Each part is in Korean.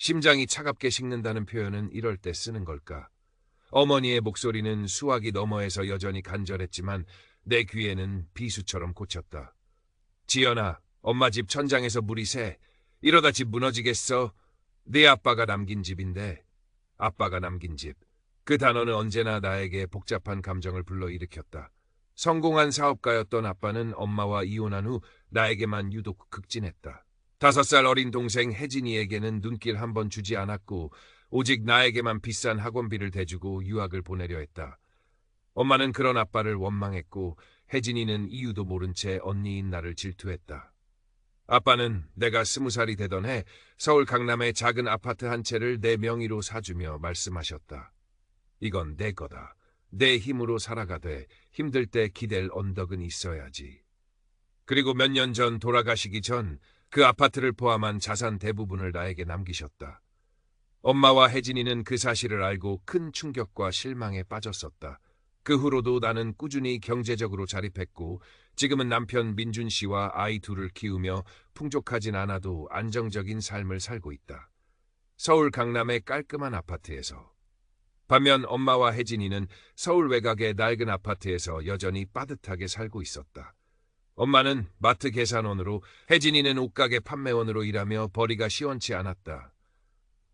심장이 차갑게 식는다는 표현은 이럴 때 쓰는 걸까? 어머니의 목소리는 수화기 너머에서 여전히 간절했지만 내 귀에는 비수처럼 꽂혔다. 지연아, 엄마 집 천장에서 물이 새. 이러다 집 무너지겠어. 네 아빠가 남긴 집인데. 아빠가 남긴 집. 그 단어는 언제나 나에게 복잡한 감정을 불러일으켰다. 성공한 사업가였던 아빠는 엄마와 이혼한 후 나에게만 유독 극진했다. 5살 어린 동생 혜진이에게는 눈길 한 번 주지 않았고 오직 나에게만 비싼 학원비를 대주고 유학을 보내려 했다. 엄마는 그런 아빠를 원망했고 혜진이는 이유도 모른 채 언니인 나를 질투했다. 아빠는 내가 20살이 되던 해 서울 강남의 작은 아파트 한 채를 내 명의로 사주며 말씀하셨다. 이건 내 거다. 내 힘으로 살아가되 힘들 때 기댈 언덕은 있어야지. 그리고 몇 년 전 돌아가시기 전 그 아파트를 포함한 자산 대부분을 나에게 남기셨다. 엄마와 혜진이는 그 사실을 알고 큰 충격과 실망에 빠졌었다. 그 후로도 나는 꾸준히 경제적으로 자립했고 지금은 남편 민준 씨와 아이 둘을 키우며 풍족하진 않아도 안정적인 삶을 살고 있다. 서울 강남의 깔끔한 아파트에서. 반면 엄마와 혜진이는 서울 외곽의 낡은 아파트에서 여전히 빠듯하게 살고 있었다. 엄마는 마트 계산원으로, 혜진이는 옷가게 판매원으로 일하며 벌이가 시원치 않았다.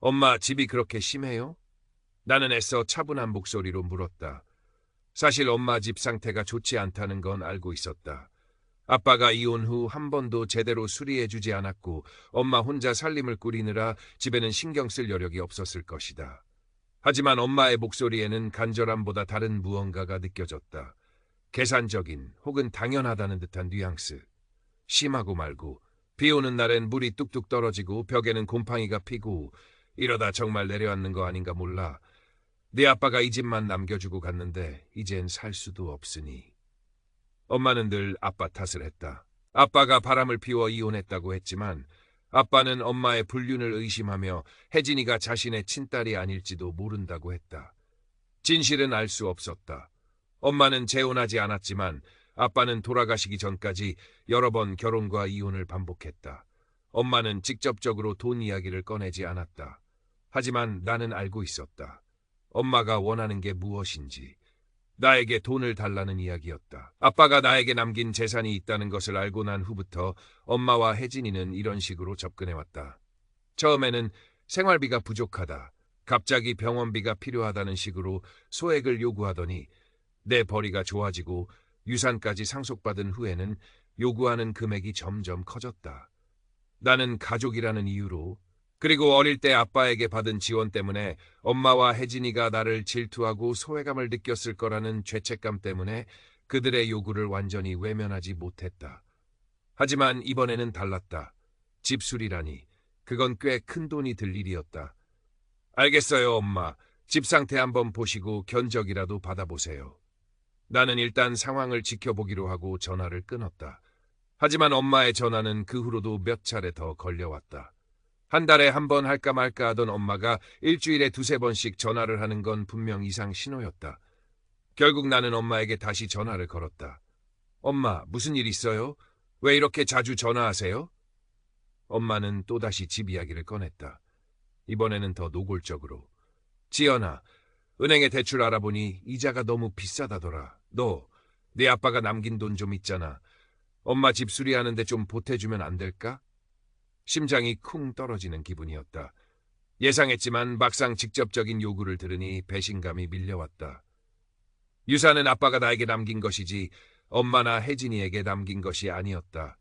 엄마, 집이 그렇게 심해요? 나는 애써 차분한 목소리로 물었다. 사실 엄마 집 상태가 좋지 않다는 건 알고 있었다. 아빠가 이혼 후 한 번도 제대로 수리해주지 않았고 엄마 혼자 살림을 꾸리느라 집에는 신경 쓸 여력이 없었을 것이다. 하지만 엄마의 목소리에는 간절함보다 다른 무언가가 느껴졌다. 계산적인 혹은 당연하다는 듯한 뉘앙스. 심하고 말고 비 오는 날엔 물이 뚝뚝 떨어지고 벽에는 곰팡이가 피고 이러다 정말 내려앉는 거 아닌가 몰라. 네 아빠가 이 집만 남겨주고 갔는데 이젠 살 수도 없으니. 엄마는 늘 아빠 탓을 했다. 아빠가 바람을 피워 이혼했다고 했지만 아빠는 엄마의 불륜을 의심하며 혜진이가 자신의 친딸이 아닐지도 모른다고 했다. 진실은 알 수 없었다. 엄마는 재혼하지 않았지만 아빠는 돌아가시기 전까지 여러 번 결혼과 이혼을 반복했다. 엄마는 직접적으로 돈 이야기를 꺼내지 않았다. 하지만 나는 알고 있었다. 엄마가 원하는 게 무엇인지. 나에게 돈을 달라는 이야기였다. 아빠가 나에게 남긴 재산이 있다는 것을 알고 난 후부터 엄마와 혜진이는 이런 식으로 접근해왔다. 처음에는 생활비가 부족하다, 갑자기 병원비가 필요하다는 식으로 소액을 요구하더니 내 벌이가 좋아지고 유산까지 상속받은 후에는 요구하는 금액이 점점 커졌다. 나는 가족이라는 이유로, 그리고 어릴 때 아빠에게 받은 지원 때문에 엄마와 혜진이가 나를 질투하고 소외감을 느꼈을 거라는 죄책감 때문에 그들의 요구를 완전히 외면하지 못했다. 하지만 이번에는 달랐다. 집수리라니, 그건 꽤 큰 돈이 들 일이었다. 알겠어요, 엄마. 집 상태 한번 보시고 견적이라도 받아보세요. 나는 일단 상황을 지켜보기로 하고 전화를 끊었다. 하지만 엄마의 전화는 그 후로도 몇 차례 더 걸려왔다. 한 달에 한 번 할까 말까 하던 엄마가 일주일에 2~3번씩 전화를 하는 건 분명 이상 신호였다. 결국 나는 엄마에게 다시 전화를 걸었다. 엄마, 무슨 일 있어요? 왜 이렇게 자주 전화하세요? 엄마는 또다시 집 이야기를 꺼냈다. 이번에는 더 노골적으로. 지연아, 은행에 대출 알아보니 이자가 너무 비싸다더라. 너, 네 아빠가 남긴 돈 좀 있잖아. 엄마 집 수리하는데 좀 보태주면 안 될까? 심장이 쿵 떨어지는 기분이었다. 예상했지만 막상 직접적인 요구를 들으니 배신감이 밀려왔다. 유산은 아빠가 나에게 남긴 것이지 엄마나 혜진이에게 남긴 것이 아니었다.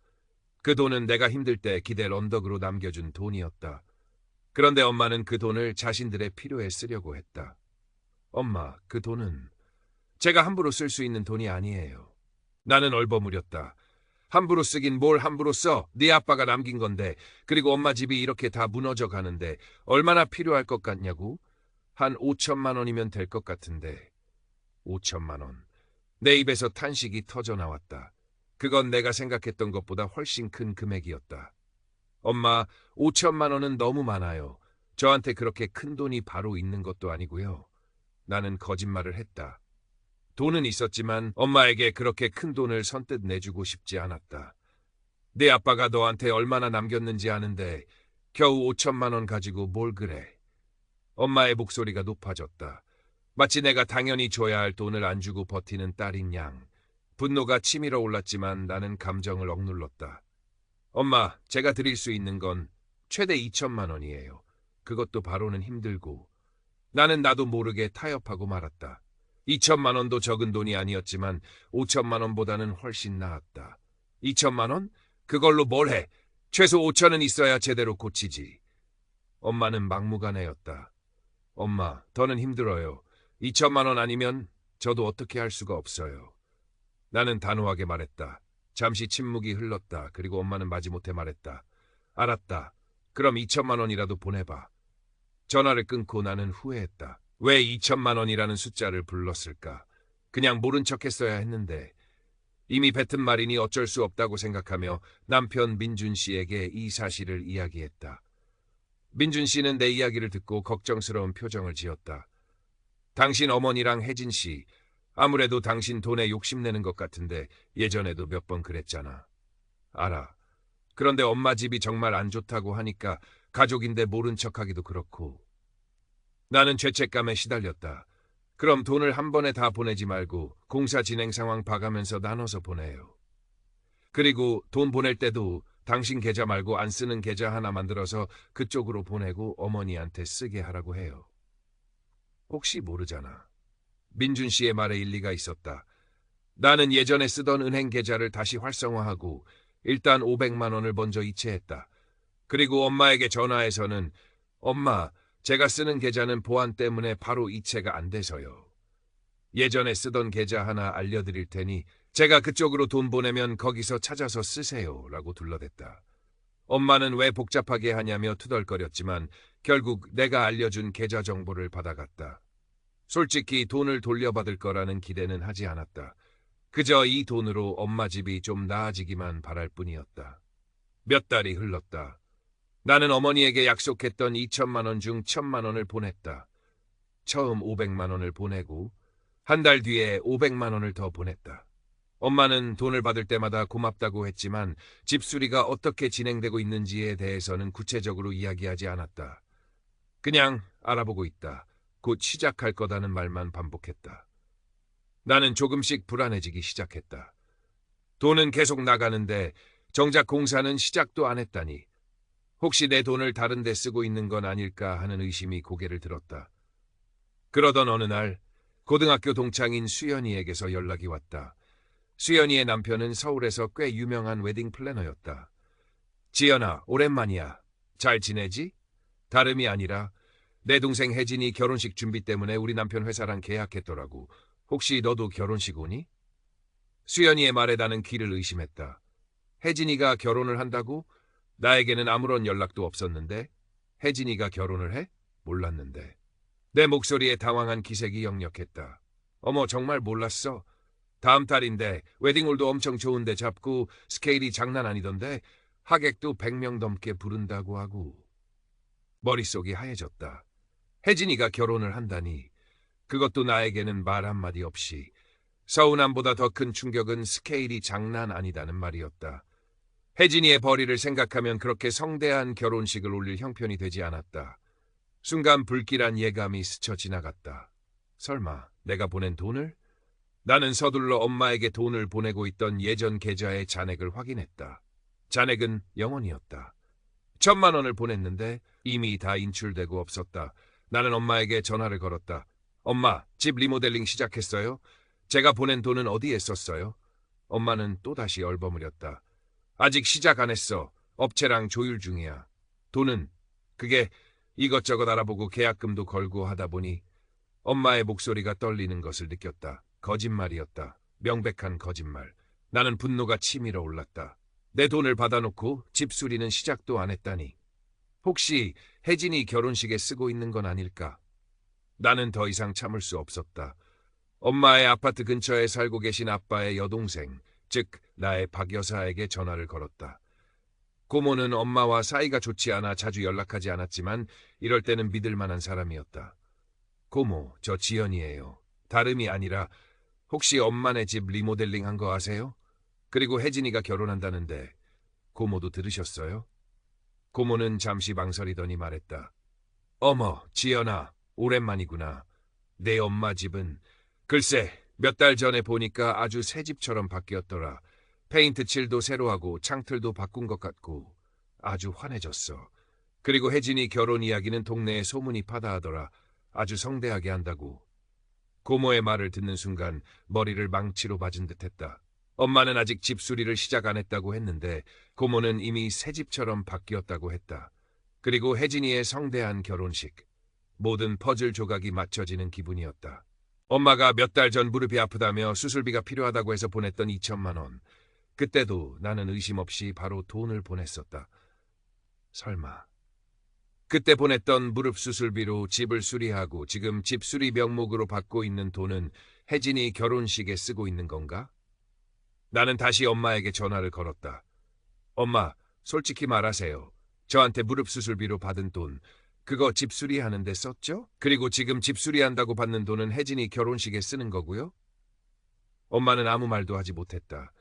그 돈은 내가 힘들 때 기댈 언덕으로 남겨준 돈이었다. 그런데 엄마는 그 돈을 자신들의 필요에 쓰려고 했다. 엄마, 그 돈은 제가 함부로 쓸 수 있는 돈이 아니에요. 나는 얼버무렸다. 함부로 쓰긴 뭘 함부로 써. 네 아빠가 남긴 건데. 그리고 엄마 집이 이렇게 다 무너져 가는데 얼마나 필요할 것 같냐고? 한 5천만 원이면 될 것 같은데. 5천만 원. 내 입에서 탄식이 터져 나왔다. 그건 내가 생각했던 것보다 훨씬 큰 금액이었다. 엄마, 5천만 원은 너무 많아요. 저한테 그렇게 큰 돈이 바로 있는 것도 아니고요. 나는 거짓말을 했다. 돈은 있었지만 엄마에게 그렇게 큰 돈을 선뜻 내주고 싶지 않았다. 네 아빠가 너한테 얼마나 남겼는지 아는데 겨우 5천만 원 가지고 뭘 그래. 엄마의 목소리가 높아졌다. 마치 내가 당연히 줘야 할 돈을 안 주고 버티는 딸인 양. 분노가 치밀어 올랐지만 나는 감정을 억눌렀다. 엄마, 제가 드릴 수 있는 건 최대 2천만 원이에요. 그것도 바로는 힘들고. 나도 모르게 타협하고 말았다. 2천만 원도 적은 돈이 아니었지만 5천만 원보다는 훨씬 나았다. 2천만 원? 그걸로 뭘 해? 최소 5천은 있어야 제대로 고치지. 엄마는 막무가내였다. 엄마, 더는 힘들어요. 2천만 원 아니면 저도 어떻게 할 수가 없어요. 나는 단호하게 말했다. 잠시 침묵이 흘렀다. 그리고 엄마는 마지못해 말했다. 알았다. 그럼 2천만 원이라도 보내봐. 전화를 끊고 나는 후회했다. 왜 2천만 원이라는 숫자를 불렀을까? 그냥 모른 척했어야 했는데. 이미 뱉은 말이니 어쩔 수 없다고 생각하며 남편 민준 씨에게 이 사실을 이야기했다. 민준 씨는 내 이야기를 듣고 걱정스러운 표정을 지었다. 당신 어머니랑 혜진 씨, 아무래도 당신 돈에 욕심내는 것 같은데 예전에도 몇 번 그랬잖아. 알아. 그런데 엄마 집이 정말 안 좋다고 하니까 가족인데 모른 척하기도 그렇고. 나는 죄책감에 시달렸다. 그럼 돈을 한 번에 다 보내지 말고 공사 진행 상황 봐가면서 나눠서 보내요. 그리고 돈 보낼 때도 당신 계좌 말고 안 쓰는 계좌 하나 만들어서 그쪽으로 보내고 어머니한테 쓰게 하라고 해요. 혹시 모르잖아. 민준 씨의 말에 일리가 있었다. 나는 예전에 쓰던 은행 계좌를 다시 활성화하고 일단 500만 원을 먼저 이체했다. 그리고 엄마에게 전화해서는 엄마, 제가 쓰는 계좌는 보안 때문에 바로 이체가 안 돼서요. 예전에 쓰던 계좌 하나 알려드릴 테니 제가 그쪽으로 돈 보내면 거기서 찾아서 쓰세요. 라고 둘러댔다. 엄마는 왜 복잡하게 하냐며 투덜거렸지만 결국 내가 알려준 계좌 정보를 받아갔다. 솔직히 돈을 돌려받을 거라는 기대는 하지 않았다. 그저 이 돈으로 엄마 집이 좀 나아지기만 바랄 뿐이었다. 몇 달이 흘렀다. 나는 어머니에게 약속했던 2천만 원 중 1천만 원을 보냈다. 처음 500만 원을 보내고 한 달 뒤에 500만 원을 더 보냈다. 엄마는 돈을 받을 때마다 고맙다고 했지만 집 수리가 어떻게 진행되고 있는지에 대해서는 구체적으로 이야기하지 않았다. 그냥 알아보고 있다. 곧 시작할 거다는 말만 반복했다. 나는 조금씩 불안해지기 시작했다. 돈은 계속 나가는데 정작 공사는 시작도 안 했다니. 혹시 내 돈을 다른 데 쓰고 있는 건 아닐까 하는 의심이 고개를 들었다. 그러던 어느 날 고등학교 동창인 수연이에게서 연락이 왔다. 수연이의 남편은 서울에서 꽤 유명한 웨딩 플래너였다. 지연아, 오랜만이야. 잘 지내지? 다름이 아니라 내 동생 혜진이 결혼식 준비 때문에 우리 남편 회사랑 계약했더라고. 혹시 너도 결혼식 오니? 수연이의 말에 나는 귀를 의심했다. 혜진이가 결혼을 한다고? 나에게는 아무런 연락도 없었는데 혜진이가 결혼을 해? 몰랐는데. 내 목소리에 당황한 기색이 역력했다. 어머, 정말 몰랐어. 다음 달인데 웨딩홀도 엄청 좋은데 잡고 스케일이 장난 아니던데 하객도 100명 넘게 부른다고 하고. 머릿속이 하얘졌다. 혜진이가 결혼을 한다니. 그것도 나에게는 말 한마디 없이. 서운함보다 더 큰 충격은 스케일이 장난 아니다는 말이었다. 혜진이의 벌이를 생각하면 그렇게 성대한 결혼식을 올릴 형편이 되지 않았다. 순간 불길한 예감이 스쳐 지나갔다. 설마 내가 보낸 돈을? 나는 서둘러 엄마에게 돈을 보내고 있던 예전 계좌의 잔액을 확인했다. 잔액은 0원이었다. 1천만 원을 보냈는데 이미 다 인출되고 없었다. 나는 엄마에게 전화를 걸었다. 엄마, 집 리모델링 시작했어요? 제가 보낸 돈은 어디에 썼어요? 엄마는 또다시 얼버무렸다. 아직 시작 안 했어. 업체랑 조율 중이야. 돈은? 그게 이것저것 알아보고 계약금도 걸고 하다 보니. 엄마의 목소리가 떨리는 것을 느꼈다. 거짓말이었다. 명백한 거짓말. 나는 분노가 치밀어 올랐다. 내 돈을 받아놓고 집 수리는 시작도 안 했다니. 혹시 혜진이 결혼식에 쓰고 있는 건 아닐까? 나는 더 이상 참을 수 없었다. 엄마의 아파트 근처에 살고 계신 아빠의 여동생, 즉 나의 박 여사에게 전화를 걸었다. 고모는 엄마와 사이가 좋지 않아 자주 연락하지 않았지만 이럴 때는 믿을 만한 사람이었다. 고모, 저 지연이에요. 다름이 아니라 혹시 엄마네 집 리모델링 한 거 아세요? 그리고 혜진이가 결혼한다는데 고모도 들으셨어요? 고모는 잠시 망설이더니 말했다. 어머, 지연아, 오랜만이구나. 내 엄마 집은 글쎄 몇 달 전에 보니까 아주 새 집처럼 바뀌었더라. 페인트 칠도 새로 하고 창틀도 바꾼 것 같고 아주 환해졌어. 그리고 혜진이 결혼 이야기는 동네에 소문이 파다하더라. 아주 성대하게 한다고. 고모의 말을 듣는 순간 머리를 망치로 맞은 듯했다. 엄마는 아직 집수리를 시작 안 했다고 했는데 고모는 이미 새 집처럼 바뀌었다고 했다. 그리고 혜진이의 성대한 결혼식. 모든 퍼즐 조각이 맞춰지는 기분이었다. 엄마가 몇 달 전 무릎이 아프다며 수술비가 필요하다고 해서 보냈던 2천만 원. 그때도 나는 의심 없이 바로 돈을 보냈었다. 설마. 그때 보냈던 무릎 수술비로 집을 수리하고 지금 집 수리 명목으로 받고 있는 돈은 혜진이 결혼식에 쓰고 있는 건가? 나는 다시 엄마에게 전화를 걸었다. 엄마, 솔직히 말하세요. 저한테 무릎 수술비로 받은 돈, 그거 집 수리하는 데 썼죠? 그리고 지금 집 수리한다고 받는 돈은 혜진이 결혼식에 쓰는 거고요? 엄마는 아무 말도 하지 못했다.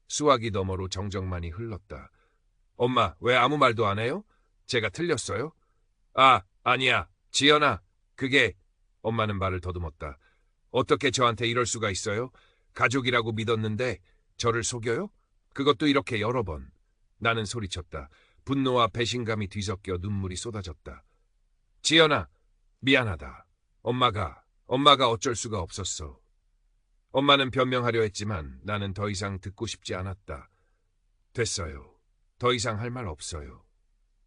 수화기 너머로 정적만이 흘렀다. 엄마, 왜 아무 말도 안 해요? 제가 틀렸어요? 아니야. 지연아, 그게... 엄마는 말을 더듬었다. 어떻게 저한테 이럴 수가 있어요? 가족이라고 믿었는데 저를 속여요? 그것도 이렇게 여러 번. 나는 소리쳤다. 분노와 배신감이 뒤섞여 눈물이 쏟아졌다. 지연아, 미안하다. 엄마가 어쩔 수가 없었어. 엄마는 변명하려 했지만 나는 더 이상 듣고 싶지 않았다. 됐어요. 더 이상 할 말 없어요.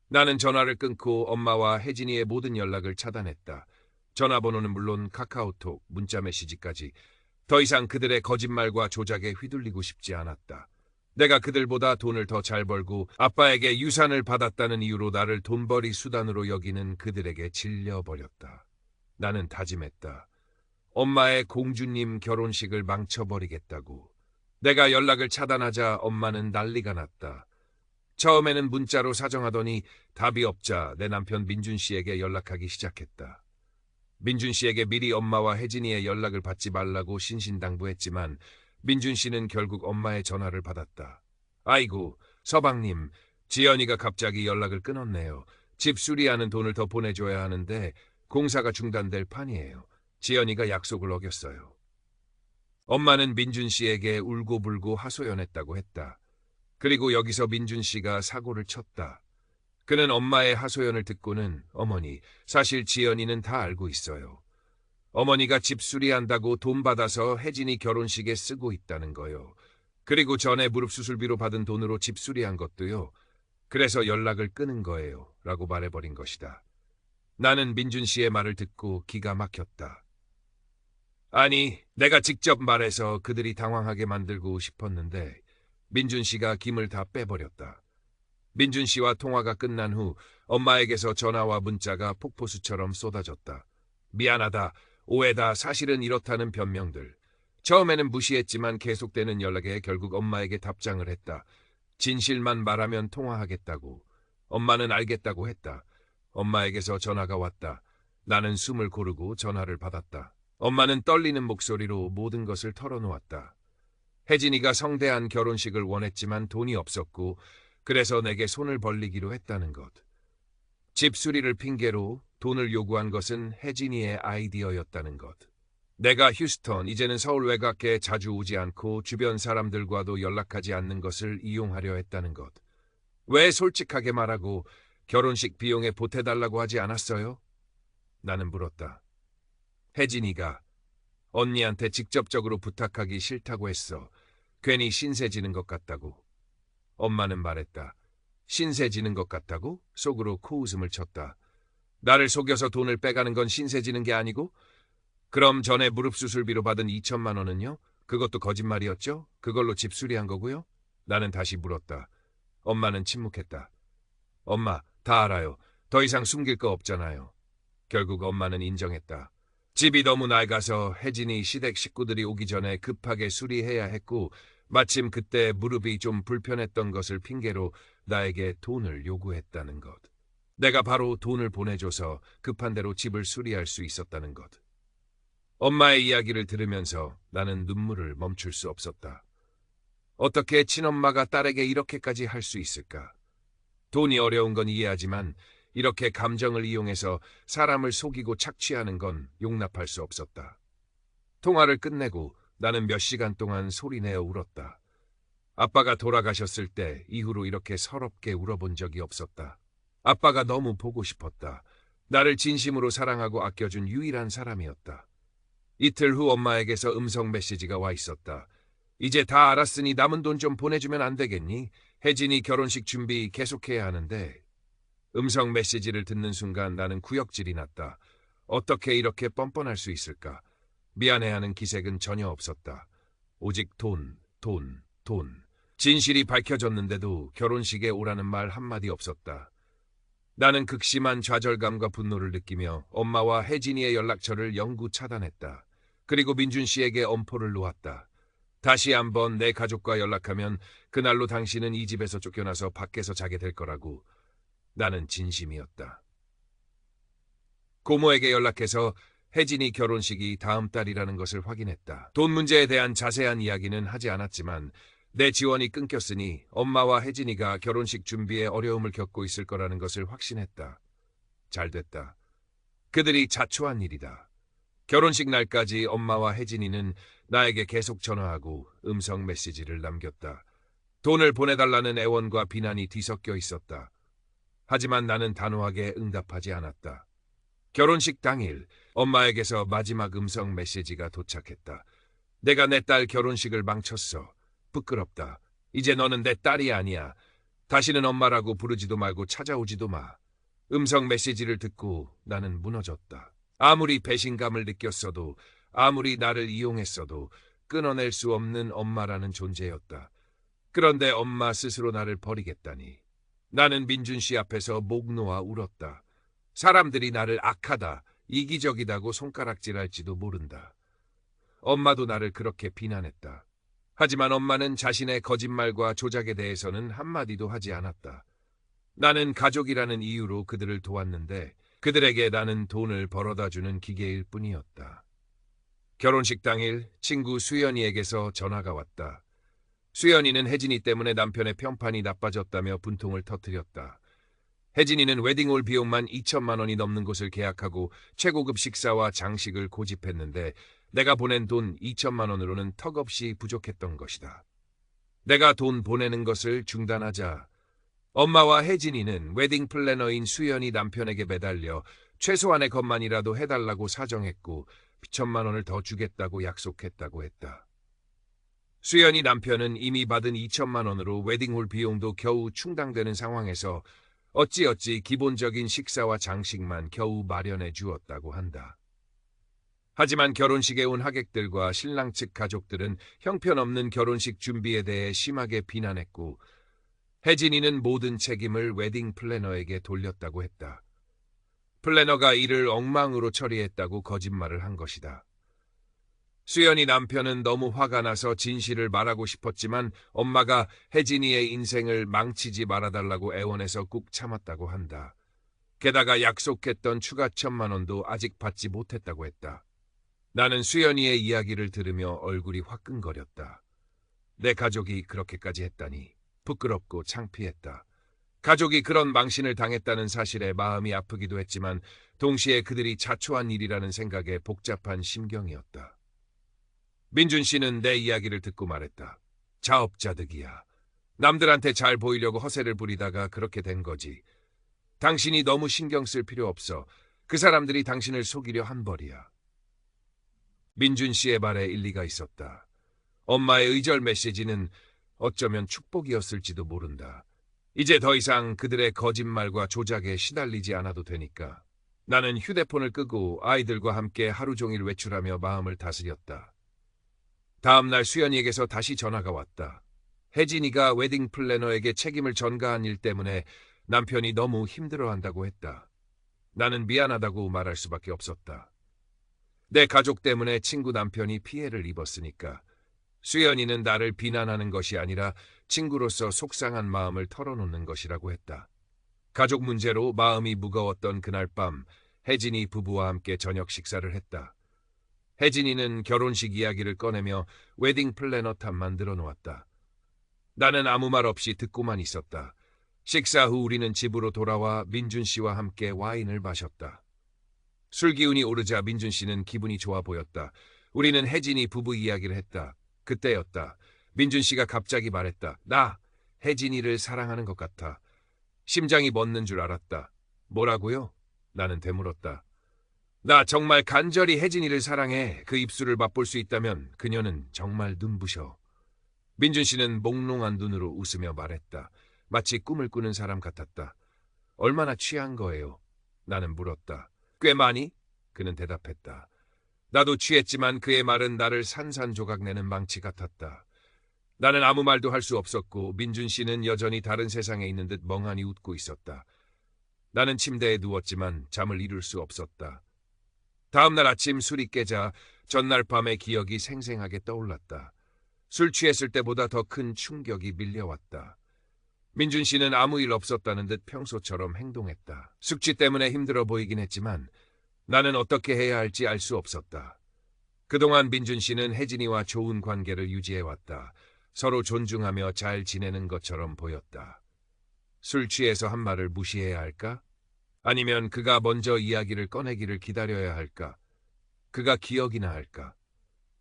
나는 전화를 끊고 엄마와 혜진이의 모든 연락을 차단했다. 전화번호는 물론 카카오톡, 문자메시지까지. 더 이상 그들의 거짓말과 조작에 휘둘리고 싶지 않았다. 내가 그들보다 돈을 더 잘 벌고 아빠에게 유산을 받았다는 이유로 나를 돈벌이 수단으로 여기는 그들에게 질려버렸다. 나는 다짐했다. 엄마의 공주님 결혼식을 망쳐버리겠다고. 내가 연락을 차단하자 엄마는 난리가 났다. 처음에는 문자로 사정하더니 답이 없자 내 남편 민준 씨에게 연락하기 시작했다. 민준 씨에게 미리 엄마와 혜진이의 연락을 받지 말라고 신신당부했지만 민준 씨는 결국 엄마의 전화를 받았다. 아이고, 서방님, 지연이가 갑자기 연락을 끊었네요. 집 수리하는 돈을 더 보내줘야 하는데 공사가 중단될 판이에요. 지연이가 약속을 어겼어요. 엄마는 민준 씨에게 울고불고 하소연했다고 했다. 그리고 여기서 민준 씨가 사고를 쳤다. 그는 엄마의 하소연을 듣고는 어머니, 사실 지연이는 다 알고 있어요. 어머니가 집 수리한다고 돈 받아서 혜진이 결혼식에 쓰고 있다는 거요. 그리고 전에 무릎 수술비로 받은 돈으로 집 수리한 것도요. 그래서 연락을 끊은 거예요. 라고 말해버린 것이다. 나는 민준 씨의 말을 듣고 기가 막혔다. 아니, 내가 직접 말해서 그들이 당황하게 만들고 싶었는데 민준 씨가 김을 다 빼버렸다. 민준 씨와 통화가 끝난 후 엄마에게서 전화와 문자가 폭포수처럼 쏟아졌다. 미안하다. 오해다. 사실은 이렇다는 변명들. 처음에는 무시했지만 계속되는 연락에 결국 엄마에게 답장을 했다. 진실만 말하면 통화하겠다고. 엄마는 알겠다고 했다. 엄마에게서 전화가 왔다. 나는 숨을 고르고 전화를 받았다. 엄마는 떨리는 목소리로 모든 것을 털어놓았다. 혜진이가 성대한 결혼식을 원했지만 돈이 없었고 그래서 내게 손을 벌리기로 했다는 것. 집 수리를 핑계로 돈을 요구한 것은 혜진이의 아이디어였다는 것. 내가 휴스턴, 이제는 서울 외곽에 자주 오지 않고 주변 사람들과도 연락하지 않는 것을 이용하려 했다는 것. 왜 솔직하게 말하고 결혼식 비용에 보태달라고 하지 않았어요? 나는 물었다. 혜진이가 언니한테 직접적으로 부탁하기 싫다고 했어. 괜히 신세 지는 것 같다고. 엄마는 말했다. 신세 지는 것 같다고? 속으로 코웃음을 쳤다. 나를 속여서 돈을 빼가는 건 신세 지는 게 아니고? 그럼 전에 무릎 수술비로 받은 2천만 원은요? 그것도 거짓말이었죠? 그걸로 집 수리한 거고요? 나는 다시 물었다. 엄마는 침묵했다. 엄마, 다 알아요. 더 이상 숨길 거 없잖아요. 결국 엄마는 인정했다. 집이 너무 낡아서 혜진이 시댁 식구들이 오기 전에 급하게 수리해야 했고 마침 그때 무릎이 좀 불편했던 것을 핑계로 나에게 돈을 요구했다는 것. 내가 바로 돈을 보내줘서 급한 대로 집을 수리할 수 있었다는 것. 엄마의 이야기를 들으면서 나는 눈물을 멈출 수 없었다. 어떻게 친엄마가 딸에게 이렇게까지 할 수 있을까? 돈이 어려운 건 이해하지만 이렇게 감정을 이용해서 사람을 속이고 착취하는 건 용납할 수 없었다. 통화를 끝내고 나는 몇 시간 동안 소리내어 울었다. 아빠가 돌아가셨을 때 이후로 이렇게 서럽게 울어본 적이 없었다. 아빠가 너무 보고 싶었다. 나를 진심으로 사랑하고 아껴준 유일한 사람이었다. 이틀 후 엄마에게서 음성 메시지가 와 있었다. 이제 다 알았으니 남은 돈 좀 보내주면 안 되겠니? 혜진이 결혼식 준비 계속해야 하는데. 음성 메시지를 듣는 순간 나는 구역질이 났다. 어떻게 이렇게 뻔뻔할 수 있을까? 미안해하는 기색은 전혀 없었다. 오직 돈, 돈, 돈. 진실이 밝혀졌는데도 결혼식에 오라는 말 한마디 없었다. 나는 극심한 좌절감과 분노를 느끼며 엄마와 혜진이의 연락처를 영구 차단했다. 그리고 민준 씨에게 엄포를 놓았다. 다시 한번 내 가족과 연락하면 그날로 당신은 이 집에서 쫓겨나서 밖에서 자게 될 거라고. 나는 진심이었다. 고모에게 연락해서 혜진이 결혼식이 다음 달이라는 것을 확인했다. 돈 문제에 대한 자세한 이야기는 하지 않았지만 내 지원이 끊겼으니 엄마와 혜진이가 결혼식 준비에 어려움을 겪고 있을 거라는 것을 확신했다. 잘 됐다. 그들이 자초한 일이다. 결혼식 날까지 엄마와 혜진이는 나에게 계속 전화하고 음성 메시지를 남겼다. 돈을 보내달라는 애원과 비난이 뒤섞여 있었다. 하지만 나는 단호하게 응답하지 않았다. 결혼식 당일 엄마에게서 마지막 음성 메시지가 도착했다. 내가 내 딸 결혼식을 망쳤어. 부끄럽다. 이제 너는 내 딸이 아니야. 다시는 엄마라고 부르지도 말고 찾아오지도 마. 음성 메시지를 듣고 나는 무너졌다. 아무리 배신감을 느꼈어도 아무리 나를 이용했어도 끊어낼 수 없는 엄마라는 존재였다. 그런데 엄마 스스로 나를 버리겠다니. 나는 민준 씨 앞에서 목 놓아 울었다. 사람들이 나를 악하다, 이기적이다고 손가락질할지도 모른다. 엄마도 나를 그렇게 비난했다. 하지만 엄마는 자신의 거짓말과 조작에 대해서는 한마디도 하지 않았다. 나는 가족이라는 이유로 그들을 도왔는데 그들에게 나는 돈을 벌어다주는 기계일 뿐이었다. 결혼식 당일 친구 수연이에게서 전화가 왔다. 수연이는 혜진이 때문에 남편의 평판이 나빠졌다며 분통을 터뜨렸다. 혜진이는 웨딩홀 비용만 2천만 원이 넘는 곳을 계약하고 최고급 식사와 장식을 고집했는데 내가 보낸 돈 2천만 원으로는 턱없이 부족했던 것이다. 내가 돈 보내는 것을 중단하자 엄마와 혜진이는 웨딩 플래너인 수연이 남편에게 매달려 최소한의 것만이라도 해달라고 사정했고 1천만 원을 더 주겠다고 약속했다고 했다. 수연이 남편은 이미 받은 2천만 원으로 웨딩홀 비용도 겨우 충당되는 상황에서 어찌어찌 기본적인 식사와 장식만 겨우 마련해 주었다고 한다. 하지만 결혼식에 온 하객들과 신랑 측 가족들은 형편없는 결혼식 준비에 대해 심하게 비난했고 혜진이는 모든 책임을 웨딩 플래너에게 돌렸다고 했다. 플래너가 이를 엉망으로 처리했다고 거짓말을 한 것이다. 수연이 남편은 너무 화가 나서 진실을 말하고 싶었지만 엄마가 혜진이의 인생을 망치지 말아달라고 애원해서 꾹 참았다고 한다. 게다가 약속했던 추가 1천만 원도 아직 받지 못했다고 했다. 나는 수연이의 이야기를 들으며 얼굴이 화끈거렸다. 내 가족이 그렇게까지 했다니 부끄럽고 창피했다. 가족이 그런 망신을 당했다는 사실에 마음이 아프기도 했지만 동시에 그들이 자초한 일이라는 생각에 복잡한 심경이었다. 민준 씨는 내 이야기를 듣고 말했다. 자업자득이야. 남들한테 잘 보이려고 허세를 부리다가 그렇게 된 거지. 당신이 너무 신경 쓸 필요 없어. 그 사람들이 당신을 속이려 한 벌이야. 민준 씨의 말에 일리가 있었다. 엄마의 의절 메시지는 어쩌면 축복이었을지도 모른다. 이제 더 이상 그들의 거짓말과 조작에 시달리지 않아도 되니까. 나는 휴대폰을 끄고 아이들과 함께 하루 종일 외출하며 마음을 다스렸다. 다음 날 수연이에게서 다시 전화가 왔다. 혜진이가 웨딩 플래너에게 책임을 전가한 일 때문에 남편이 너무 힘들어한다고 했다. 나는 미안하다고 말할 수밖에 없었다. 내 가족 때문에 친구 남편이 피해를 입었으니까. 수연이는 나를 비난하는 것이 아니라 친구로서 속상한 마음을 털어놓는 것이라고 했다. 가족 문제로 마음이 무거웠던 그날 밤 혜진이 부부와 함께 저녁 식사를 했다. 혜진이는 결혼식 이야기를 꺼내며 웨딩 플래너 탑만 늘어놓았다. 나는 아무 말 없이 듣고만 있었다. 식사 후 우리는 집으로 돌아와 민준 씨와 함께 와인을 마셨다. 술 기운이 오르자 민준 씨는 기분이 좋아 보였다. 우리는 혜진이 부부 이야기를 했다. 그때였다. 민준 씨가 갑자기 말했다. 나 혜진이를 사랑하는 것 같아. 심장이 멎는 줄 알았다. 뭐라고요? 나는 되물었다. 나 정말 간절히 혜진이를 사랑해. 그 입술을 맛볼 수 있다면 그녀는 정말 눈부셔. 민준 씨는 몽롱한 눈으로 웃으며 말했다. 마치 꿈을 꾸는 사람 같았다. 얼마나 취한 거예요? 나는 물었다. 꽤 많이? 그는 대답했다. 나도 취했지만 그의 말은 나를 산산조각 내는 망치 같았다. 나는 아무 말도 할 수 없었고 민준 씨는 여전히 다른 세상에 있는 듯 멍하니 웃고 있었다. 나는 침대에 누웠지만 잠을 이룰 수 없었다. 다음 날 아침 술이 깨자 전날 밤의 기억이 생생하게 떠올랐다. 술 취했을 때보다 더 큰 충격이 밀려왔다. 민준 씨는 아무 일 없었다는 듯 평소처럼 행동했다. 숙취 때문에 힘들어 보이긴 했지만 나는 어떻게 해야 할지 알 수 없었다. 그동안 민준 씨는 혜진이와 좋은 관계를 유지해왔다. 서로 존중하며 잘 지내는 것처럼 보였다. 술 취해서 한 말을 무시해야 할까? 아니면 그가 먼저 이야기를 꺼내기를 기다려야 할까? 그가 기억이나 할까?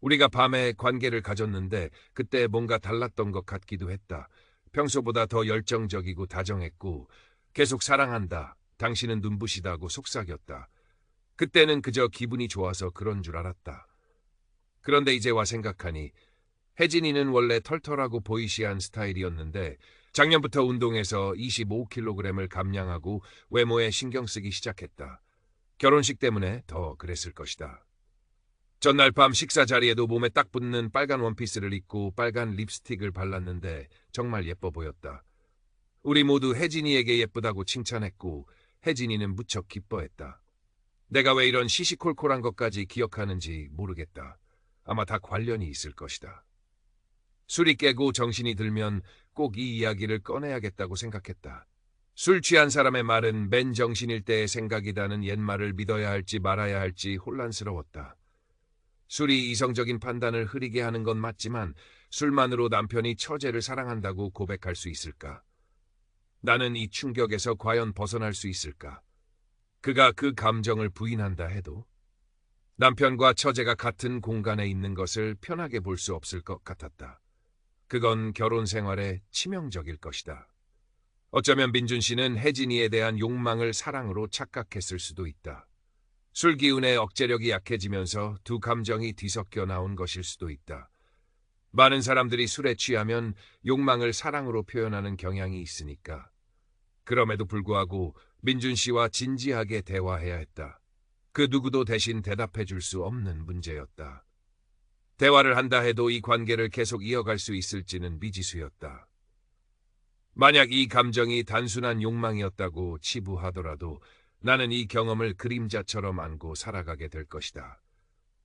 우리가 밤에 관계를 가졌는데 그때 뭔가 달랐던 것 같기도 했다. 평소보다 더 열정적이고 다정했고 계속 사랑한다. 당신은 눈부시다고 속삭였다. 그때는 그저 기분이 좋아서 그런 줄 알았다. 그런데 이제 와 생각하니 혜진이는 원래 털털하고 보이시한 스타일이었는데 작년부터 운동해서 25kg을 감량하고 외모에 신경 쓰기 시작했다. 결혼식 때문에 더 그랬을 것이다. 전날 밤 식사 자리에도 몸에 딱 붙는 빨간 원피스를 입고 빨간 립스틱을 발랐는데 정말 예뻐 보였다. 우리 모두 혜진이에게 예쁘다고 칭찬했고 혜진이는 무척 기뻐했다. 내가 왜 이런 시시콜콜한 것까지 기억하는지 모르겠다. 아마 다 관련이 있을 것이다. 술이 깨고 정신이 들면 꼭 이 이야기를 꺼내야겠다고 생각했다. 술 취한 사람의 말은 맨정신일 때의 생각이다는 옛말을 믿어야 할지 말아야 할지 혼란스러웠다. 술이 이성적인 판단을 흐리게 하는 건 맞지만 술만으로 남편이 처제를 사랑한다고 고백할 수 있을까? 나는 이 충격에서 과연 벗어날 수 있을까? 그가 그 감정을 부인한다 해도 남편과 처제가 같은 공간에 있는 것을 편하게 볼 수 없을 것 같았다. 그건 결혼 생활에 치명적일 것이다. 어쩌면 민준 씨는 혜진이에 대한 욕망을 사랑으로 착각했을 수도 있다. 술 기운에 억제력이 약해지면서 두 감정이 뒤섞여 나온 것일 수도 있다. 많은 사람들이 술에 취하면 욕망을 사랑으로 표현하는 경향이 있으니까. 그럼에도 불구하고 민준 씨와 진지하게 대화해야 했다. 그 누구도 대신 대답해 줄 수 없는 문제였다. 대화를 한다 해도 이 관계를 계속 이어갈 수 있을지는 미지수였다. 만약 이 감정이 단순한 욕망이었다고 치부하더라도 나는 이 경험을 그림자처럼 안고 살아가게 될 것이다.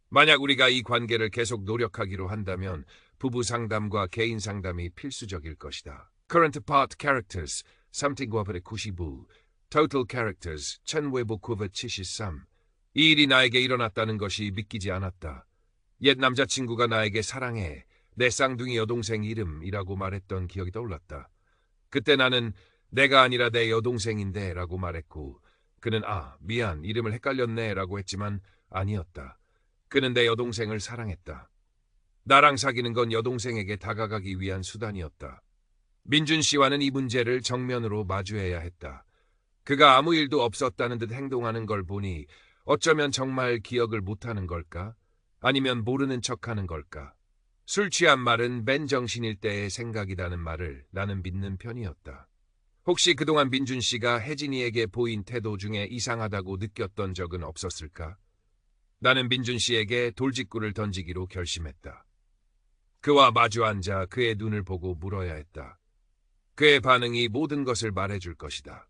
만약 우리가 이 관계를 계속 노력하기로 한다면 부부 상담과 개인 상담이 필수적일 것이다. Current part characters 395, total characters 1573. 이 일이 나에게 일어났다는 것이 믿기지 않았다. 옛 남자친구가 나에게 사랑해, 내 쌍둥이 여동생 이름이라고 말했던 기억이 떠올랐다. 그때 나는 내가 아니라 내 여동생인데 라고 말했고 그는 미안, 이름을 헷갈렸네 라고 했지만 아니었다. 그는 내 여동생을 사랑했다. 나랑 사귀는 건 여동생에게 다가가기 위한 수단이었다. 민준 씨와는 이 문제를 정면으로 마주해야 했다. 그가 아무 일도 없었다는 듯 행동하는 걸 보니 어쩌면 정말 기억을 못하는 걸까? 아니면 모르는 척하는 걸까? 술 취한 말은 맨정신일 때의 생각이라는 말을 나는 믿는 편이었다. 혹시 그동안 민준 씨가 혜진이에게 보인 태도 중에 이상하다고 느꼈던 적은 없었을까? 나는 민준 씨에게 돌직구를 던지기로 결심했다. 그와 마주 앉아 그의 눈을 보고 물어야 했다. 그의 반응이 모든 것을 말해줄 것이다.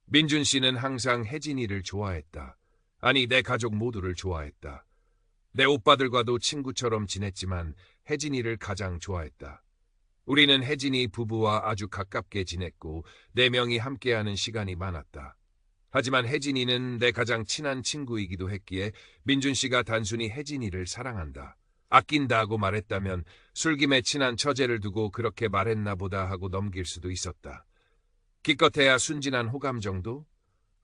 민준 씨는 항상 혜진이를 좋아했다. 아니, 내 가족 모두를 좋아했다. 내 오빠들과도 친구처럼 지냈지만 혜진이를 가장 좋아했다. 우리는 혜진이 부부와 아주 가깝게 지냈고 4명이 함께하는 시간이 많았다. 하지만 혜진이는 내 가장 친한 친구이기도 했기에 민준 씨가 단순히 혜진이를 사랑한다, 아낀다고 말했다면 술김에 친한 처제를 두고 그렇게 말했나 보다 하고 넘길 수도 있었다. 기껏해야 순진한 호감 정도?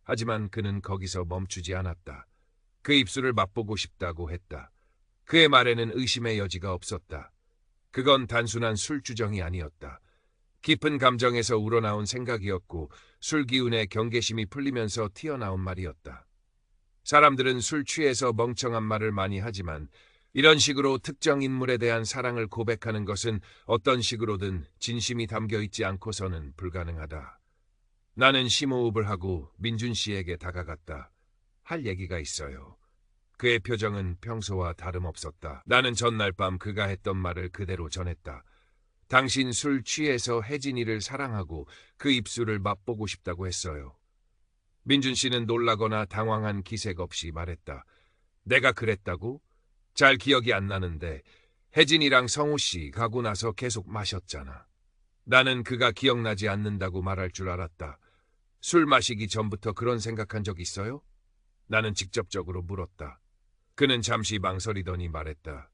하지만 그는 거기서 멈추지 않았다. 그 입술을 맛보고 싶다고 했다. 그의 말에는 의심의 여지가 없었다. 그건 단순한 술주정이 아니었다. 깊은 감정에서 우러나온 생각이었고 술 기운에 경계심이 풀리면서 튀어나온 말이었다. 사람들은 술 취해서 멍청한 말을 많이 하지만 이런 식으로 특정 인물에 대한 사랑을 고백하는 것은 어떤 식으로든 진심이 담겨 있지 않고서는 불가능하다. 나는 심호흡을 하고 민준 씨에게 다가갔다. 할 얘기가 있어요. 그의 표정은 평소와 다름없었다. 나는 전날 밤 그가 했던 말을 그대로 전했다. 당신 술 취해서 혜진이를 사랑하고 그 입술을 맛보고 싶다고 했어요. 민준 씨는 놀라거나 당황한 기색 없이 말했다. 내가 그랬다고? 잘 기억이 안 나는데 혜진이랑 성호 씨 가고 나서 계속 마셨잖아. 나는 그가 기억나지 않는다고 말할 줄 알았다. 술 마시기 전부터 그런 생각한 적 있어요? 나는 직접적으로 물었다. 그는 잠시 망설이더니 말했다.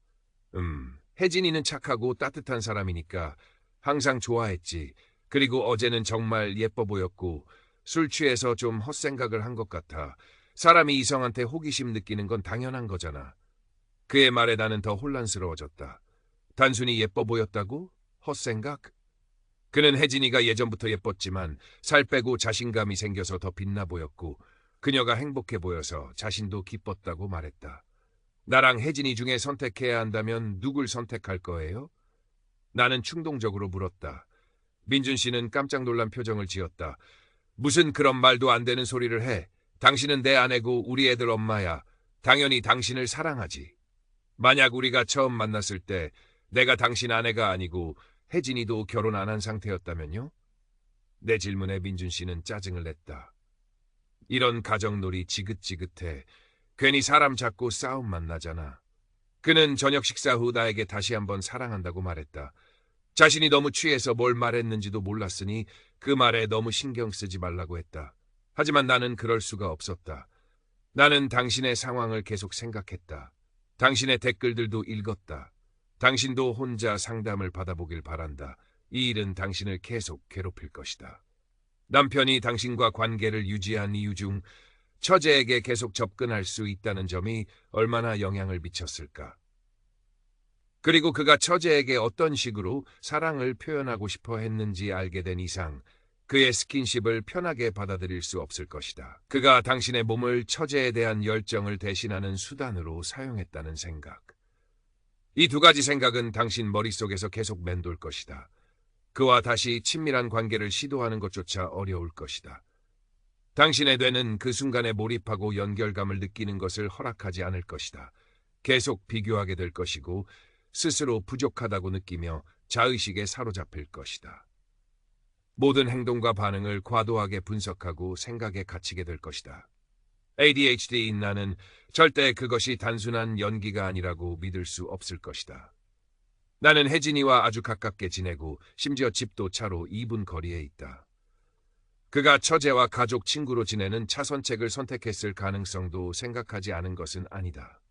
혜진이는 착하고 따뜻한 사람이니까 항상 좋아했지. 그리고 어제는 정말 예뻐 보였고 술 취해서 좀 헛생각을 한 것 같아. 사람이 이성한테 호기심 느끼는 건 당연한 거잖아. 그의 말에 나는 더 혼란스러워졌다. 단순히 예뻐 보였다고? 헛생각? 그는 혜진이가 예전부터 예뻤지만 살 빼고 자신감이 생겨서 더 빛나 보였고 그녀가 행복해 보여서 자신도 기뻤다고 말했다. 나랑 혜진이 중에 선택해야 한다면 누굴 선택할 거예요? 나는 충동적으로 물었다. 민준 씨는 깜짝 놀란 표정을 지었다. 무슨 그런 말도 안 되는 소리를 해. 당신은 내 아내고 우리 애들 엄마야. 당연히 당신을 사랑하지. 만약 우리가 처음 만났을 때 내가 당신 아내가 아니고 혜진이도 결혼 안 한 상태였다면요? 내 질문에 민준 씨는 짜증을 냈다. 이런 가정놀이 지긋지긋해. 괜히 사람 잡고 싸움만 나잖아. 그는 저녁 식사 후 나에게 다시 한번 사랑한다고 말했다. 자신이 너무 취해서 뭘 말했는지도 몰랐으니 그 말에 너무 신경 쓰지 말라고 했다. 하지만 나는 그럴 수가 없었다. 나는 당신의 상황을 계속 생각했다. 당신의 댓글들도 읽었다. 당신도 혼자 상담을 받아보길 바란다. 이 일은 당신을 계속 괴롭힐 것이다. 남편이 당신과 관계를 유지한 이유 중 처제에게 계속 접근할 수 있다는 점이 얼마나 영향을 미쳤을까. 그리고 그가 처제에게 어떤 식으로 사랑을 표현하고 싶어 했는지 알게 된 이상 그의 스킨십을 편하게 받아들일 수 없을 것이다. 그가 당신의 몸을 처제에 대한 열정을 대신하는 수단으로 사용했다는 생각. 이 두 가지 생각은 당신 머릿속에서 계속 맴돌 것이다. 그와 다시 친밀한 관계를 시도하는 것조차 어려울 것이다. 당신의 뇌는 그 순간에 몰입하고 연결감을 느끼는 것을 허락하지 않을 것이다. 계속 비교하게 될 것이고 스스로 부족하다고 느끼며 자의식에 사로잡힐 것이다. 모든 행동과 반응을 과도하게 분석하고 생각에 갇히게 될 것이다. ADHD인 나는 절대 그것이 단순한 연기가 아니라고 믿을 수 없을 것이다. 나는 혜진이와 아주 가깝게 지내고 심지어 집도 차로 2분 거리에 있다. 그가 처제와 가족 친구로 지내는 차선책을 선택했을 가능성도 생각하지 않은 것은 아니다.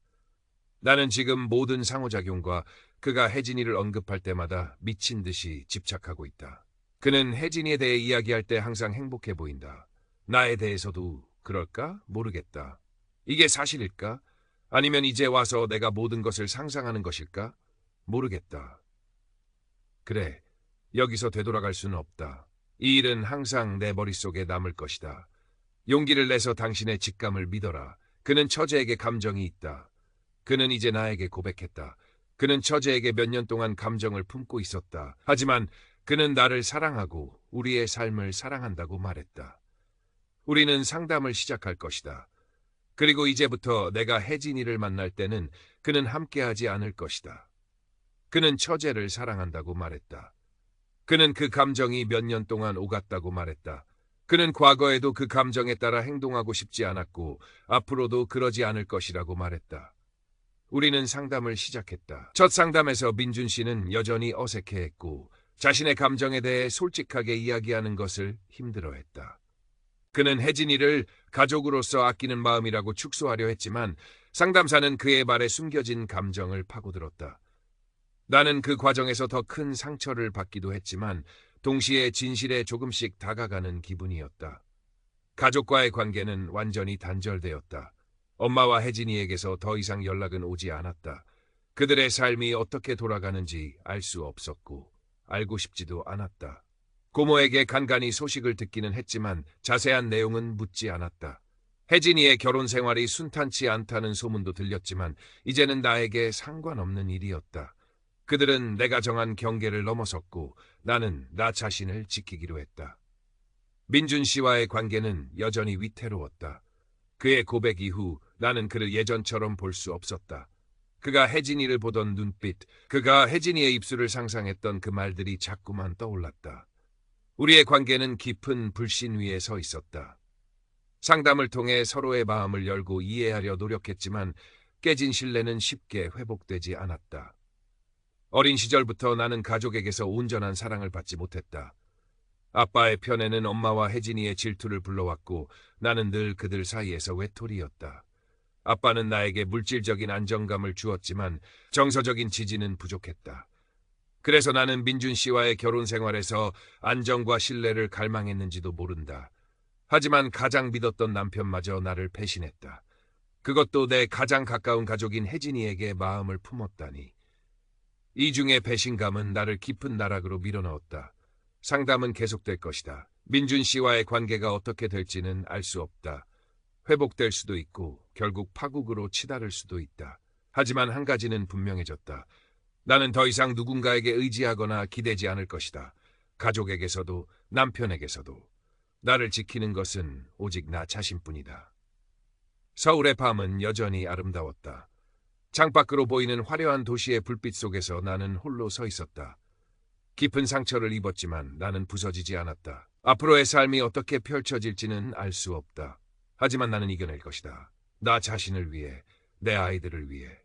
나는 지금 모든 상호작용과 그가 혜진이를 언급할 때마다 미친 듯이 집착하고 있다. 그는 혜진이에 대해 이야기할 때 항상 행복해 보인다. 나에 대해서도 그럴까? 모르겠다. 이게 사실일까? 아니면 이제 와서 내가 모든 것을 상상하는 것일까? 모르겠다. 그래, 여기서 되돌아갈 수는 없다. 이 일은 항상 내 머릿속에 남을 것이다. 용기를 내서 당신의 직감을 믿어라. 그는 처제에게 감정이 있다. 그는 이제 나에게 고백했다. 그는 처제에게 몇 년 동안 감정을 품고 있었다. 하지만 그는 나를 사랑하고 우리의 삶을 사랑한다고 말했다. 우리는 상담을 시작할 것이다. 그리고 이제부터 내가 혜진이를 만날 때는 그는 함께하지 않을 것이다. 그는 처제를 사랑한다고 말했다. 그는 그 감정이 몇 년 동안 오갔다고 말했다. 그는 과거에도 그 감정에 따라 행동하고 싶지 않았고 앞으로도 그러지 않을 것이라고 말했다. 우리는 상담을 시작했다. 첫 상담에서 민준 씨는 여전히 어색해했고 자신의 감정에 대해 솔직하게 이야기하는 것을 힘들어했다. 그는 혜진이를 가족으로서 아끼는 마음이라고 축소하려 했지만 상담사는 그의 말에 숨겨진 감정을 파고들었다. 나는 그 과정에서 더 큰 상처를 받기도 했지만 동시에 진실에 조금씩 다가가는 기분이었다. 가족과의 관계는 완전히 단절되었다. 엄마와 혜진이에게서 더 이상 연락은 오지 않았다. 그들의 삶이 어떻게 돌아가는지 알 수 없었고 알고 싶지도 않았다. 고모에게 간간히 소식을 듣기는 했지만 자세한 내용은 묻지 않았다. 혜진이의 결혼 생활이 순탄치 않다는 소문도 들렸지만 이제는 나에게 상관없는 일이었다. 그들은 내가 정한 경계를 넘어섰고 나는 나 자신을 지키기로 했다. 민준 씨와의 관계는 여전히 위태로웠다. 그의 고백 이후 나는 그를 예전처럼 볼 수 없었다. 그가 혜진이를 보던 눈빛, 그가 혜진이의 입술을 상상했던 그 말들이 자꾸만 떠올랐다. 우리의 관계는 깊은 불신 위에 서 있었다. 상담을 통해 서로의 마음을 열고 이해하려 노력했지만 깨진 신뢰는 쉽게 회복되지 않았다. 어린 시절부터 나는 가족에게서 온전한 사랑을 받지 못했다. 아빠의 편에는 엄마와 혜진이의 질투를 불러왔고 나는 늘 그들 사이에서 외톨이였다. 아빠는 나에게 물질적인 안정감을 주었지만 정서적인 지지는 부족했다. 그래서 나는 민준 씨와의 결혼 생활에서 안정과 신뢰를 갈망했는지도 모른다. 하지만 가장 믿었던 남편마저 나를 배신했다. 그것도 내 가장 가까운 가족인 혜진이에게 마음을 품었다니. 이중의 배신감은 나를 깊은 나락으로 밀어넣었다. 상담은 계속될 것이다. 민준 씨와의 관계가 어떻게 될지는 알 수 없다. 회복될 수도 있고 결국 파국으로 치달을 수도 있다. 하지만 한 가지는 분명해졌다. 나는 더 이상 누군가에게 의지하거나 기대지 않을 것이다. 가족에게서도 남편에게서도. 나를 지키는 것은 오직 나 자신뿐이다. 서울의 밤은 여전히 아름다웠다. 창밖으로 보이는 화려한 도시의 불빛 속에서 나는 홀로 서 있었다. 깊은 상처를 입었지만 나는 부서지지 않았다. 앞으로의 삶이 어떻게 펼쳐질지는 알 수 없다. 하지만 나는 이겨낼 것이다. 나 자신을 위해, 내 아이들을 위해.